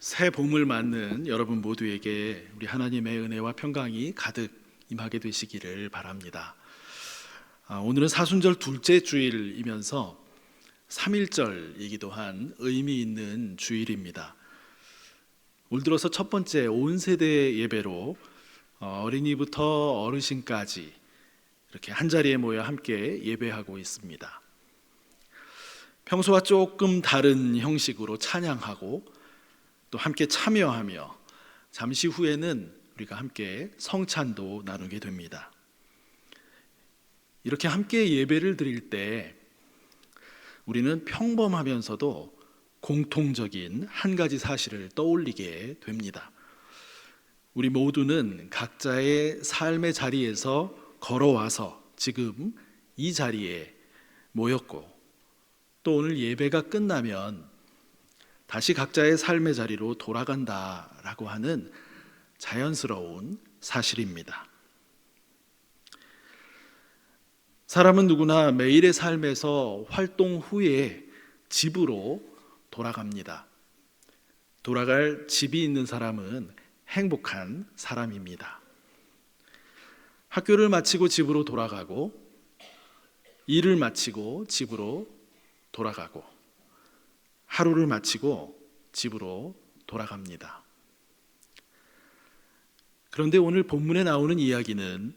새 봄을 맞는 여러분 모두에게 우리 하나님의 은혜와 평강이 가득 임하게 되시기를 바랍니다. 오늘은 사순절 둘째 주일이면서 3.1절이기도 한 의미 있는 주일입니다. 올 들어서 첫 번째 온 세대 예배로 어린이부터 어르신까지 이렇게 한 자리에 모여 함께 예배하고 있습니다. 평소와 조금 다른 형식으로 찬양하고 또 함께 참여하며 잠시 후에는 우리가 함께 성찬도 나누게 됩니다. 이렇게 함께 예배를 드릴 때 우리는 평범하면서도 공통적인 한 가지 사실을 떠올리게 됩니다. 우리 모두는 각자의 삶의 자리에서 걸어와서 지금 이 자리에 모였고, 또 오늘 예배가 끝나면 다시 각자의 삶의 자리로 돌아간다라고 하는 자연스러운 사실입니다. 사람은 누구나 매일의 삶에서 활동 후에 집으로 돌아갑니다. 돌아갈 집이 있는 사람은 행복한 사람입니다. 학교를 마치고 집으로 돌아가고, 일을 마치고 집으로 돌아가고, 하루를 마치고 집으로 돌아갑니다. 그런데 오늘 본문에 나오는 이야기는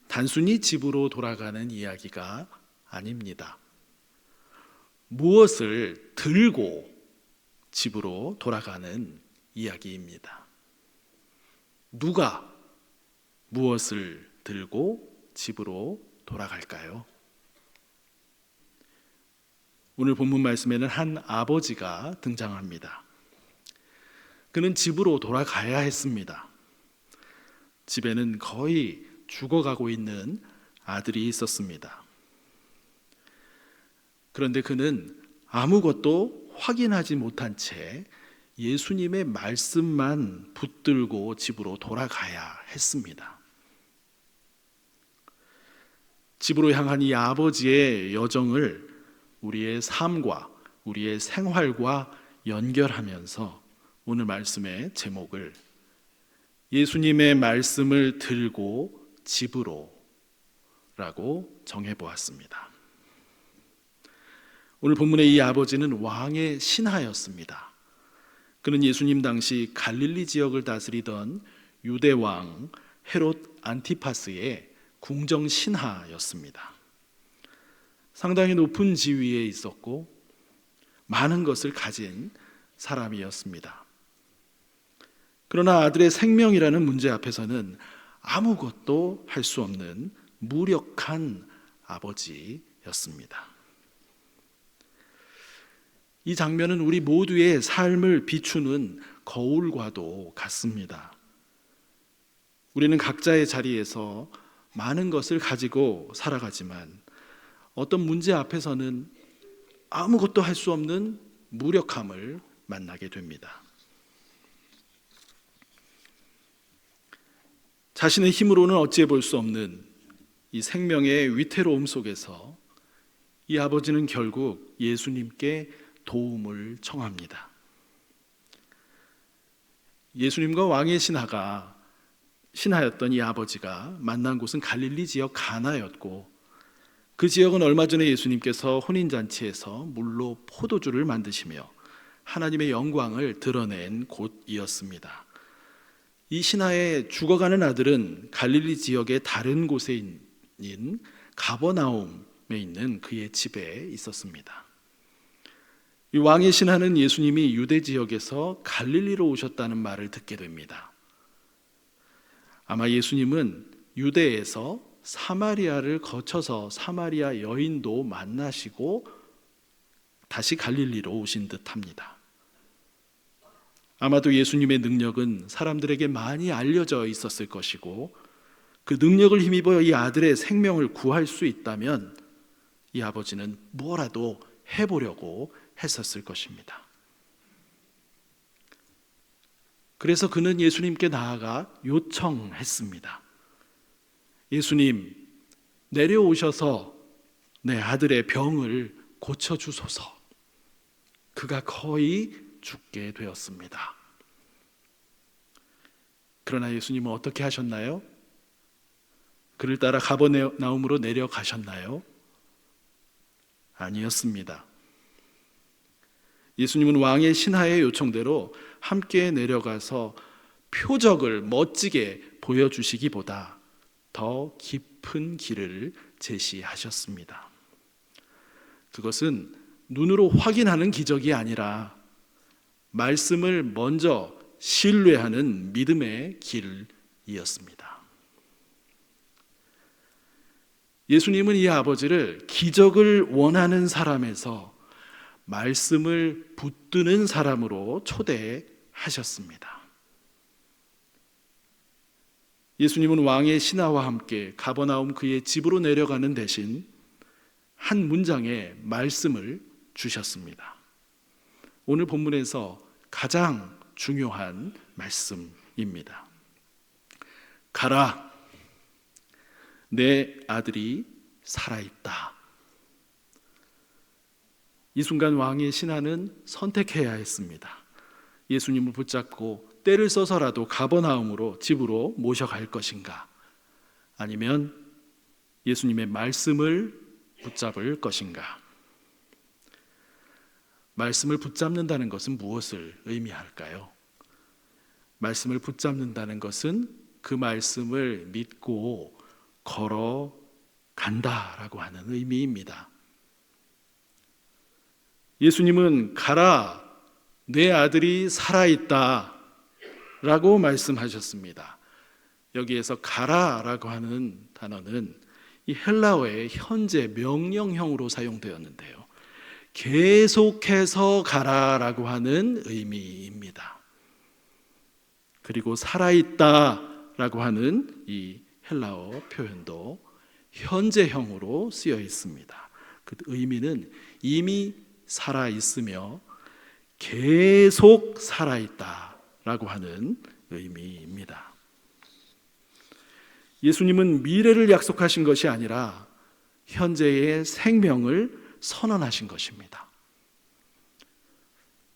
단순히 집으로 돌아가는 이야기가 아닙니다. 무엇을 들고 집으로 돌아가는 이야기입니다. 누가 무엇을 들고 집으로 돌아갈까요? 오늘 본문 말씀에는 한 아버지가 등장합니다. 그는 집으로 돌아가야 했습니다. 집에는 거의 죽어가고 있는 아들이 있었습니다. 그런데 그는 아무것도 확인하지 못한 채 예수님의 말씀만 붙들고 집으로 돌아가야 했습니다. 집으로 향한 이 아버지의 여정을 우리의 삶과 우리의 생활과 연결하면서 오늘 말씀의 제목을 예수님의 말씀을 들고 집으로 라고 정해보았습니다. 오늘 본문의 이 아버지는 왕의 신하였습니다. 그는 예수님 당시 갈릴리 지역을 다스리던 유대 왕 헤롯 안티파스의 궁정 신하였습니다. 상당히 높은 지위에 있었고 많은 것을 가진 사람이었습니다. 그러나 아들의 생명이라는 문제 앞에서는 아무것도 할 수 없는 무력한 아버지였습니다. 이 장면은 우리 모두의 삶을 비추는 거울과도 같습니다. 우리는 각자의 자리에서 많은 것을 가지고 살아가지만 어떤 문제 앞에서는 아무것도 할 수 없는 무력함을 만나게 됩니다. 자신의 힘으로는 어찌해 볼 수 없는 이 생명의 위태로움 속에서 이 아버지는 결국 예수님께 도움을 청합니다. 예수님과 왕의 신하였던 이 아버지가 만난 곳은 갈릴리 지역 가나였고, 그 지역은 얼마 전에 예수님께서 혼인잔치에서 물로 포도주를 만드시며 하나님의 영광을 드러낸 곳이었습니다. 이 신하의 죽어가는 아들은 갈릴리 지역의 다른 곳에 있는 가버나움에 있는 그의 집에 있었습니다. 이 왕의 신하는 예수님이 유대 지역에서 갈릴리로 오셨다는 말을 듣게 됩니다. 아마 예수님은 유대에서 사마리아를 거쳐서 사마리아 여인도 만나시고 다시 갈릴리로 오신 듯합니다. 아마도 예수님의 능력은 사람들에게 많이 알려져 있었을 것이고, 그 능력을 힘입어 이 아들의 생명을 구할 수 있다면 이 아버지는 뭐라도 해보려고 했었을 것입니다. 그래서 그는 예수님께 나아가 요청했습니다. 예수님, 내려오셔서 내 아들의 병을 고쳐주소서. 그가 거의 죽게 되었습니다. 그러나 예수님은 어떻게 하셨나요? 그를 따라 가버나움으로 내려가셨나요? 아니었습니다. 예수님은 왕의 신하의 요청대로 함께 내려가서 표적을 멋지게 보여주시기보다 더 깊은 길을 제시하셨습니다. 그것은 눈으로 확인하는 기적이 아니라 말씀을 먼저 신뢰하는 믿음의 길이었습니다. 예수님은 이 아버지를 기적을 원하는 사람에서 말씀을 붙드는 사람으로 초대하셨습니다. 예수님은 왕의 신하와 함께 가버나움 그의 집으로 내려가는 대신 한 문장의 말씀을 주셨습니다. 오늘 본문에서 가장 중요한 말씀입니다. 가라, 내 아들이 살아있다. 이 순간 왕의 신하는 선택해야 했습니다. 예수님을 붙잡고 때를 써서라도 가버나움으로 집으로 모셔갈 것인가, 아니면 예수님의 말씀을 붙잡을 것인가. 말씀을 붙잡는다는 것은 무엇을 의미할까요? 말씀을 붙잡는다는 것은 그 말씀을 믿고 걸어간다라고 하는 의미입니다. 예수님은 가라, 내 아들이 살아있다 라고 말씀하셨습니다. 여기에서 가라라고 하는 단어는 이 헬라어의 현재 명령형으로 사용되었는데요, 계속해서 가라라고 하는 의미입니다. 그리고 살아있다라고 하는 이 헬라어 표현도 현재형으로 쓰여 있습니다. 그 의미는 이미 살아있으며 계속 살아있다라고 하는 의미입니다. 예수님은 미래를 약속하신 것이 아니라 현재의 생명을 선언하신 것입니다.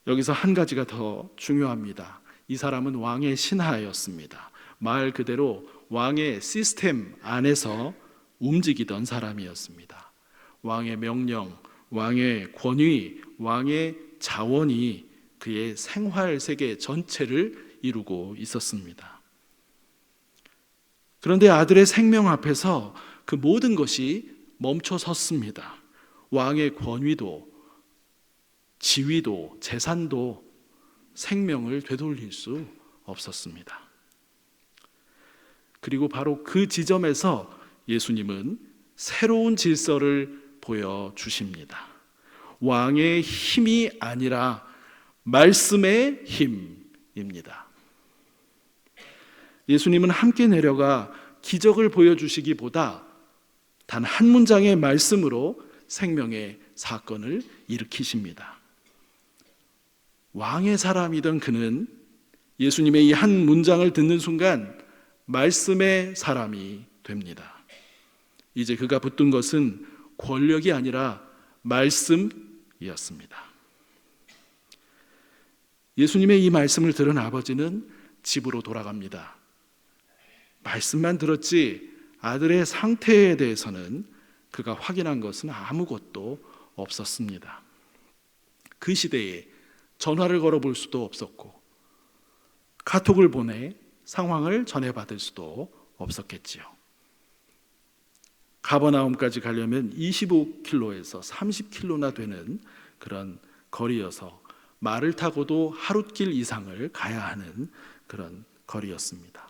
여기서 한 가지가 더 중요합니다. 이 사람은 왕의 신하였습니다. 말 그대로 왕의 시스템 안에서 움직이던 사람이었습니다. 왕의 명령, 왕의 권위, 왕의 자원이 그의 생활 세계 전체를 이루고 있었습니다. 그런데 아들의 생명 앞에서 그 모든 것이 멈춰 섰습니다. 왕의 권위도, 지위도, 재산도 생명을 되돌릴 수 없었습니다. 그리고 바로 그 지점에서 예수님은 새로운 질서를 보여주십니다. 왕의 힘이 아니라 말씀의 힘입니다. 예수님은 함께 내려가 기적을 보여주시기보다 단 한 문장의 말씀으로 생명의 사건을 일으키십니다. 왕의 사람이던 그는 예수님의 이 한 문장을 듣는 순간 말씀의 사람이 됩니다. 이제 그가 붙든 것은 권력이 아니라 말씀이었습니다. 예수님의 이 말씀을 들은 아버지는 집으로 돌아갑니다. 말씀만 들었지 아들의 상태에 대해서는 그가 확인한 것은 아무것도 없었습니다. 그 시대에 전화를 걸어볼 수도 없었고 카톡을 보내 상황을 전해받을 수도 없었겠지요. 가버나움까지 가려면 25km에서 30km나 되는 그런 거리여서 말을 타고도 하룻길 이상을 가야 하는 그런 거리였습니다.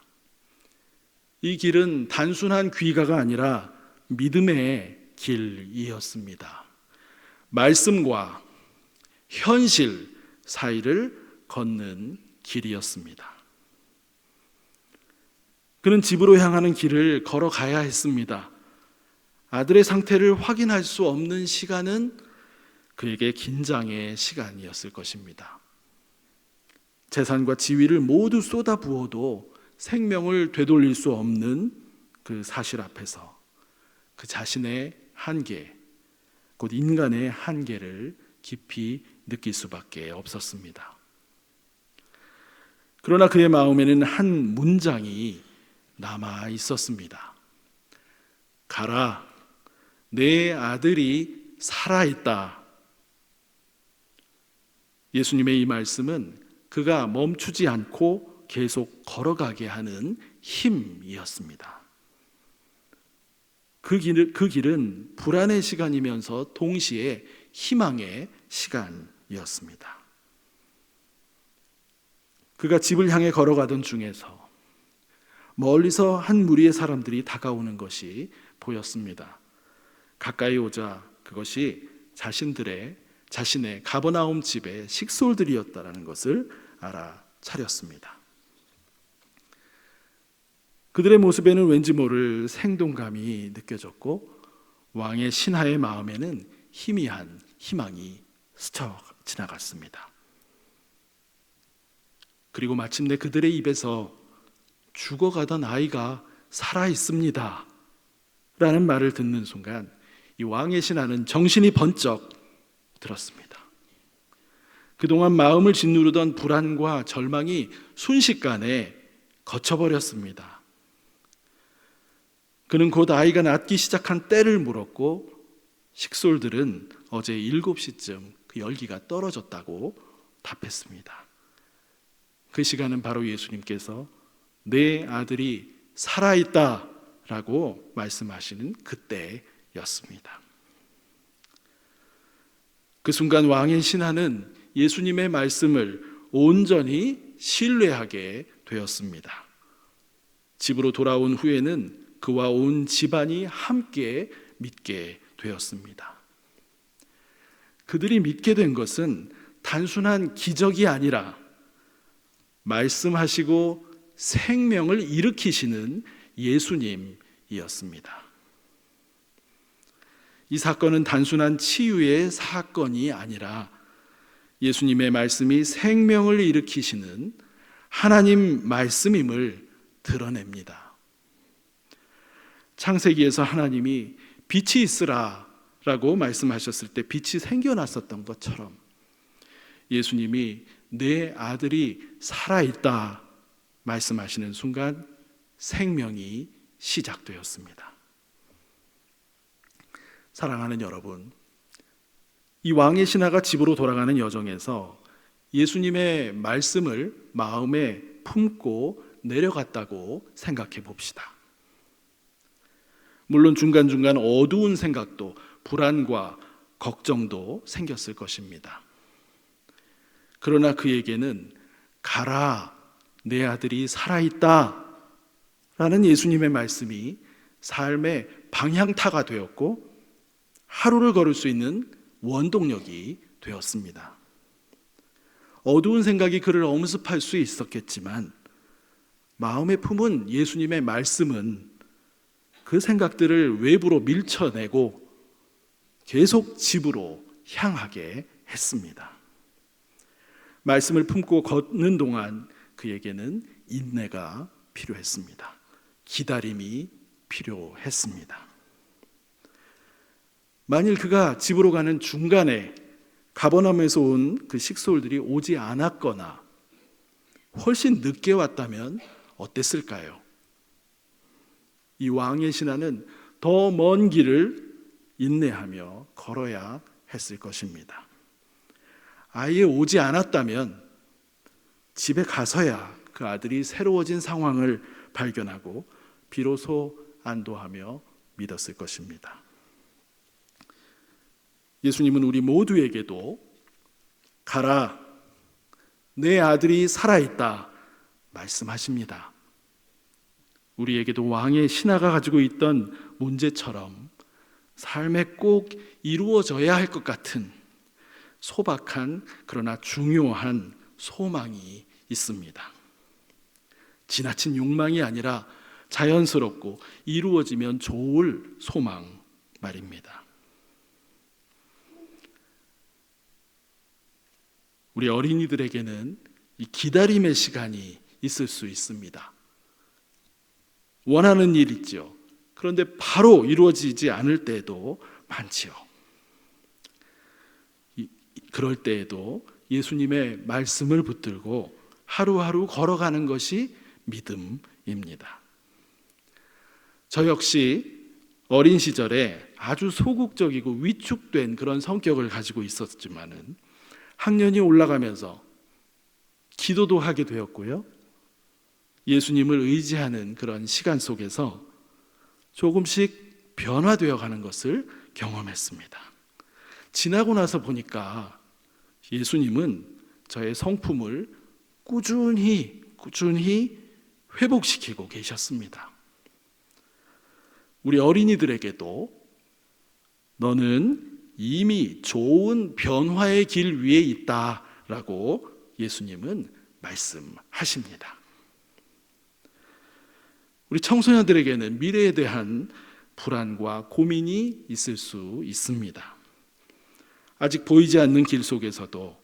이 길은 단순한 귀가가 아니라 믿음의 길이었습니다. 말씀과 현실 사이를 걷는 길이었습니다. 그는 집으로 향하는 길을 걸어가야 했습니다. 아들의 상태를 확인할 수 없는 시간은 그에게 긴장의 시간이었을 것입니다. 재산과 지위를 모두 쏟아부어도 생명을 되돌릴 수 없는 그 사실 앞에서 그 자신의 한계, 곧 인간의 한계를 깊이 느낄 수밖에 없었습니다. 그러나 그의 마음에는 한 문장이 남아 있었습니다. 가라, 내 아들이 살아있다. 예수님의 이 말씀은 그가 멈추지 않고 계속 걸어가게 하는 힘이었습니다. 그 길은 불안의 시간이면서 동시에 희망의 시간이었습니다. 그가 집을 향해 걸어가던 중에서 멀리서 한 무리의 사람들이 다가오는 것이 보였습니다. 가까이 오자 그것이 자신의 가버나움 집의 식솔들이었다는 것을 알아차렸습니다. 그들의 모습에는 왠지 모를 생동감이 느껴졌고 왕의 신하의 마음에는 희미한 희망이 스쳐 지나갔습니다. 그리고 마침내 그들의 입에서 죽어가던 아이가 살아있습니다 라는 말을 듣는 순간 이 왕의 신하는 정신이 번쩍 들었습니다. 그동안 마음을 짓누르던 불안과 절망이 순식간에 거쳐버렸습니다. 그는 곧 아이가 낫기 시작한 때를 물었고 식솔들은 어제 7시쯤 그 열기가 떨어졌다고 답했습니다. 그 시간은 바로 예수님께서 내 아들이 살아있다 라고 말씀하시는 그때였습니다. 그 순간 왕의 신하는 예수님의 말씀을 온전히 신뢰하게 되었습니다. 집으로 돌아온 후에는 그와 온 집안이 함께 믿게 되었습니다. 그들이 믿게 된 것은 단순한 기적이 아니라 말씀하시고 생명을 일으키시는 예수님이었습니다. 이 사건은 단순한 치유의 사건이 아니라 예수님의 말씀이 생명을 일으키시는 하나님 말씀임을 드러냅니다. 창세기에서 하나님이 빛이 있으라 라고 말씀하셨을 때 빛이 생겨났었던 것처럼 예수님이 내 아들이 살아있다 말씀하시는 순간 생명이 시작되었습니다. 사랑하는 여러분, 이 왕의 신하가 집으로 돌아가는 여정에서 예수님의 말씀을 마음에 품고 내려갔다고 생각해 봅시다. 물론 중간중간 어두운 생각도 불안과 걱정도 생겼을 것입니다. 그러나 그에게는 가라, 내 아들이 살아있다 라는 예수님의 말씀이 삶의 방향타가 되었고 하루를 걸을 수 있는 원동력이 되었습니다. 어두운 생각이 그를 엄습할 수 있었겠지만 마음에 품은 예수님의 말씀은 그 생각들을 외부로 밀쳐내고 계속 집으로 향하게 했습니다. 말씀을 품고 걷는 동안 그에게는 인내가 필요했습니다. 기다림이 필요했습니다. 만일 그가 집으로 가는 중간에 가버나움에서 온 그 식솔들이 오지 않았거나 훨씬 늦게 왔다면 어땠을까요? 이 왕의 신하는 더 먼 길을 인내하며 걸어야 했을 것입니다. 아예 오지 않았다면 집에 가서야 그 아들이 새로워진 상황을 발견하고 비로소 안도하며 믿었을 것입니다. 예수님은 우리 모두에게도 가라, 내 아들이 살아있다 말씀하십니다. 우리에게도 왕의 신하가 가지고 있던 문제처럼 삶에 꼭 이루어져야 할 것 같은 소박한 그러나 중요한 소망이 있습니다. 지나친 욕망이 아니라 자연스럽고 이루어지면 좋을 소망 말입니다. 우리 어린이들에게는 이 기다림의 시간이 있을 수 있습니다. 원하는 일 있죠. 그런데 바로 이루어지지 않을 때도 많지요. 그럴 때에도 예수님의 말씀을 붙들고 하루하루 걸어가는 것이 믿음입니다. 저 역시 어린 시절에 아주 소극적이고 위축된 그런 성격을 가지고 있었지만은 학년이 올라가면서 기도도 하게 되었고요. 예수님을 의지하는 그런 시간 속에서 조금씩 변화되어 가는 것을 경험했습니다. 지나고 나서 보니까 예수님은 저의 성품을 꾸준히 회복시키고 계셨습니다. 우리 어린이들에게도 너는 이미 좋은 변화의 길 위에 있다라고 예수님은 말씀하십니다. 우리 청소년들에게는 미래에 대한 불안과 고민이 있을 수 있습니다. 아직 보이지 않는 길 속에서도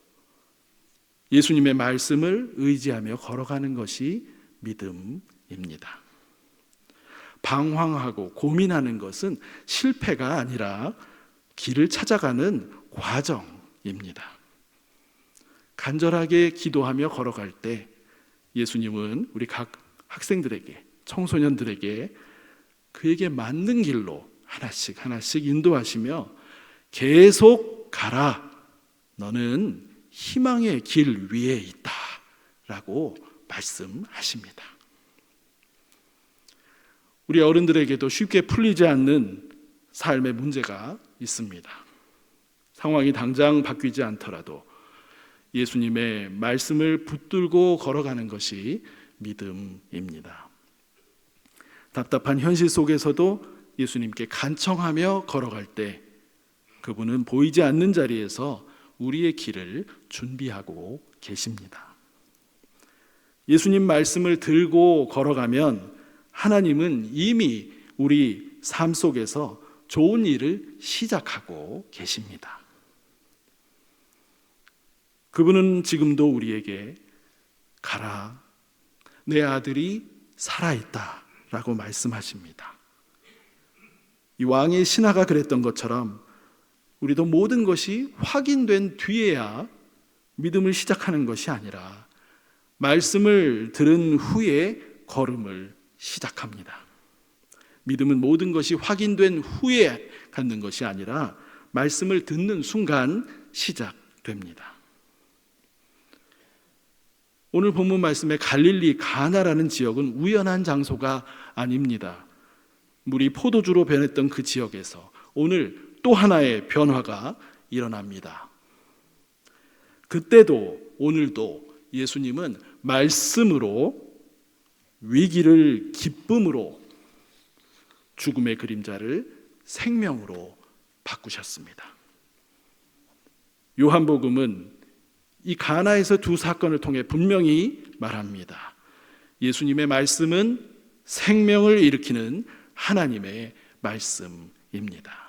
예수님의 말씀을 의지하며 걸어가는 것이 믿음입니다. 방황하고 고민하는 것은 실패가 아니라 길을 찾아가는 과정입니다. 간절하게 기도하며 걸어갈 때 예수님은 우리 각 학생들에게, 청소년들에게 그에게 맞는 길로 하나씩 인도하시며 계속 가라. 너는 희망의 길 위에 있다. 라고 말씀하십니다. 우리 어른들에게도 쉽게 풀리지 않는 삶의 문제가 있습니다. 상황이 당장 바뀌지 않더라도 예수님의 말씀을 붙들고 걸어가는 것이 믿음입니다. 답답한 현실 속에서도 예수님께 간청하며 걸어갈 때 그분은 보이지 않는 자리에서 우리의 길을 준비하고 계십니다. 예수님 말씀을 들고 걸어가면 하나님은 이미 우리 삶 속에서 좋은 일을 시작하고 계십니다. 그분은 지금도 우리에게 가라, 내 아들이 살아있다 라고 말씀하십니다. 이 왕의 신하가 그랬던 것처럼 우리도 모든 것이 확인된 뒤에야 믿음을 시작하는 것이 아니라 말씀을 들은 후에 걸음을 시작합니다. 믿음은 모든 것이 확인된 후에 갖는 것이 아니라 말씀을 듣는 순간 시작됩니다. 오늘 본문 말씀의 갈릴리 가나라는 지역은 우연한 장소가 아닙니다. 물이 포도주로 변했던 그 지역에서 오늘 또 하나의 변화가 일어납니다. 그때도 오늘도 예수님은 말씀으로 위기를 기쁨으로, 죽음의 그림자를 생명으로 바꾸셨습니다. 요한복음은 이 가나에서 두 사건을 통해 분명히 말합니다. 예수님의 말씀은 생명을 일으키는 하나님의 말씀입니다.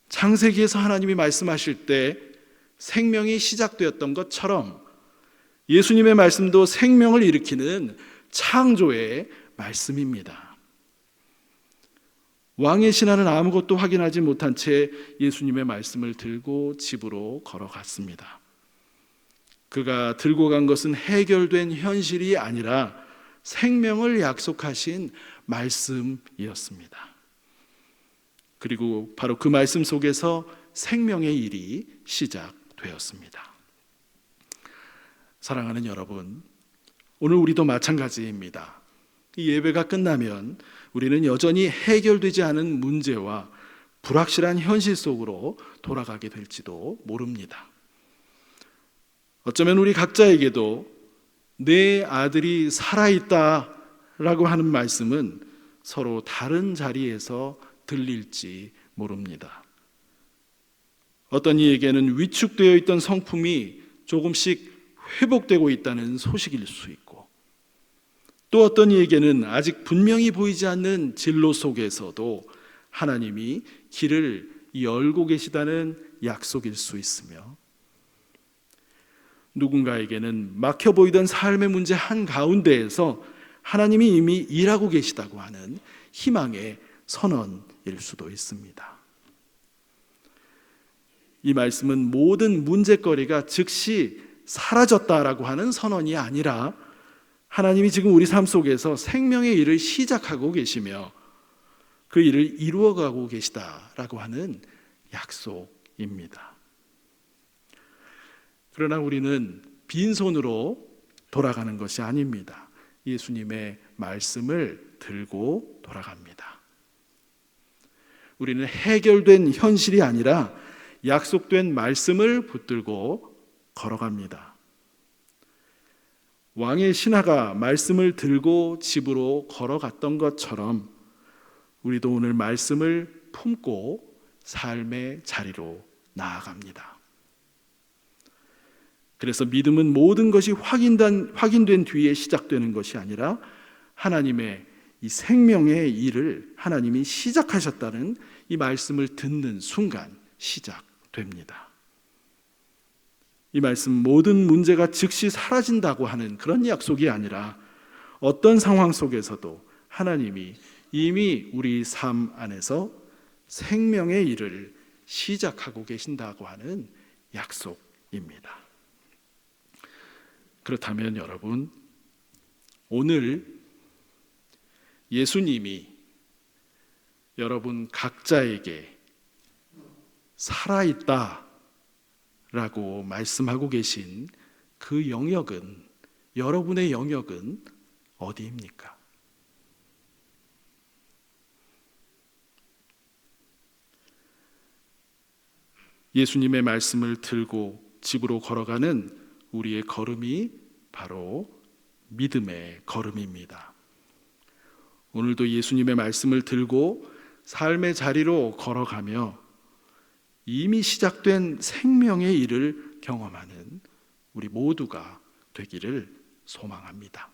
창세기에서 하나님이 말씀하실 때 생명이 시작되었던 것처럼 예수님의 말씀도 생명을 일으키는 창조의 말씀입니다. 왕의 신하는 아무것도 확인하지 못한 채 예수님의 말씀을 들고 집으로 걸어갔습니다. 그가 들고 간 것은 해결된 현실이 아니라 생명을 약속하신 말씀이었습니다. 그리고 바로 그 말씀 속에서 생명의 일이 시작되었습니다. 사랑하는 여러분, 오늘 우리도 마찬가지입니다. 이 예배가 끝나면 우리는 여전히 해결되지 않은 문제와 불확실한 현실 속으로 돌아가게 될지도 모릅니다. 어쩌면 우리 각자에게도 내 아들이 살아있다라고 하는 말씀은 서로 다른 자리에서 들릴지 모릅니다. 어떤 이에게는 위축되어 있던 성품이 조금씩 회복되고 있다는 소식일 수 있고, 또 어떤 이에게는 아직 분명히 보이지 않는 진로 속에서도 하나님이 길을 열고 계시다는 약속일 수 있으며, 누군가에게는 막혀 보이던 삶의 문제 한가운데에서 하나님이 이미 일하고 계시다고 하는 희망의 선언일 수도 있습니다. 이 말씀은 모든 문제거리가 즉시 사라졌다라고 하는 선언이 아니라 하나님이 지금 우리 삶 속에서 생명의 일을 시작하고 계시며 그 일을 이루어가고 계시다라고 하는 약속입니다. 그러나 우리는 빈손으로 돌아가는 것이 아닙니다. 예수님의 말씀을 들고 돌아갑니다. 우리는 해결된 현실이 아니라 약속된 말씀을 붙들고 걸어갑니다. 왕의 신하가 말씀을 들고 집으로 걸어갔던 것처럼 우리도 오늘 말씀을 품고 삶의 자리로 나아갑니다. 그래서 믿음은 모든 것이 확인된 뒤에 시작되는 것이 아니라 하나님의 이 생명의 일을 하나님이 시작하셨다는 이 말씀을 듣는 순간 시작됩니다. 이 말씀 모든 문제가 즉시 사라진다고 하는 그런 약속이 아니라 어떤 상황 속에서도 하나님이 이미 우리 삶 안에서 생명의 일을 시작하고 계신다고 하는 약속입니다. 그렇다면 여러분, 오늘 예수님이 여러분 각자에게 살아있다 라고 말씀하고 계신 그 영역은, 여러분의 영역은 어디입니까? 예수님의 말씀을 들고 집으로 걸어가는 우리의 걸음이 바로 믿음의 걸음입니다. 오늘도 예수님의 말씀을 들고 삶의 자리로 걸어가며 이미 시작된 생명의 일을 경험하는 우리 모두가 되기를 소망합니다.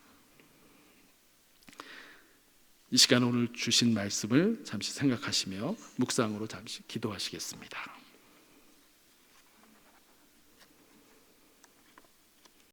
이 시간 오늘 주신 말씀을 잠시 생각하시며 묵상으로 잠시 기도하시겠습니다.